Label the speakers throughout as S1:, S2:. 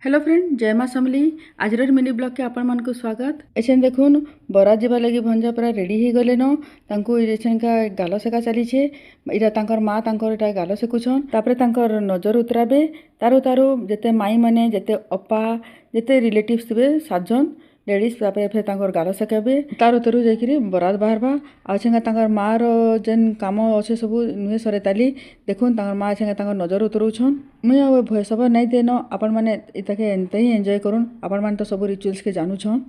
S1: Hello friend, जय माँ समली। आज मिनी ब्लॉग के आपण मानक स्वागत। एछन देखुन बरात जीवा लगी भंजा पूरा रेडी हो गले न तांको एछन का गाल सेका चली छे। इरा तांकर माँ तांकर इटा गाल सेकुछन। तापरे तांकर नजर उतराबे तारु तारु जेते माई माने जेते अपा जेते रिलेटिव्स थिबे सातजन लेडीज तापरे फिर तांकर गाल सेकाबे तारु तारु जाइकरी बरात बाहरबा। आ छेंगा तांकर माँ रो जेन काम अच्छे सब नुहे सरे ताली देखुन तांकर माँ छेंगा तांकर नजर उतरउछन। मुई आ भॉइस ओवर नहीं देनो आपण माने इताके एंते ही एंजॉय करूँ। आपण माने तो सब रिचुअल्स के जानू छन।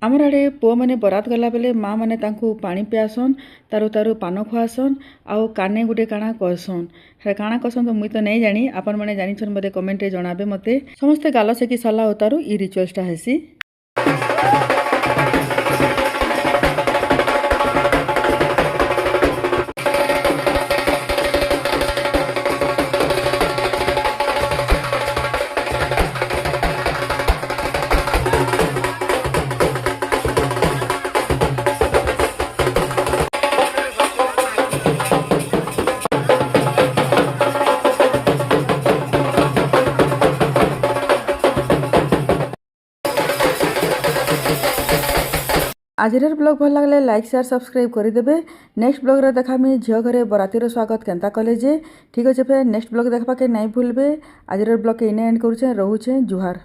S1: आमर आड़े पुओ मैंने बरात गला बेले माँ मैंने तांको पानी पियासन तारु तारु पान खुआसन आउ काने गुटे काଣା कहसन। हे काଣା कहसन तो मुई तो नहीं जानी, आपण मैंने जानिछन बोले कमेंट रे जणाबे मते। समस्ते गाल सेकी साला उतारू ई रिचुअल्सटा हेसी। आजर ब्लॉग भल लगे लाइक शेयर सब्सक्राइब करदेवे। नेक्स्ट ब्लॉग रे देखामी झील घरे बरातीर स्वागत केन्ता कले जे। ठीक अच्छे फिर नेक्स्ट ब्लॉग देखा के नहीं भूलबे। आजर ब्लॉग के इने एंड करुचे, रोचे जुहार।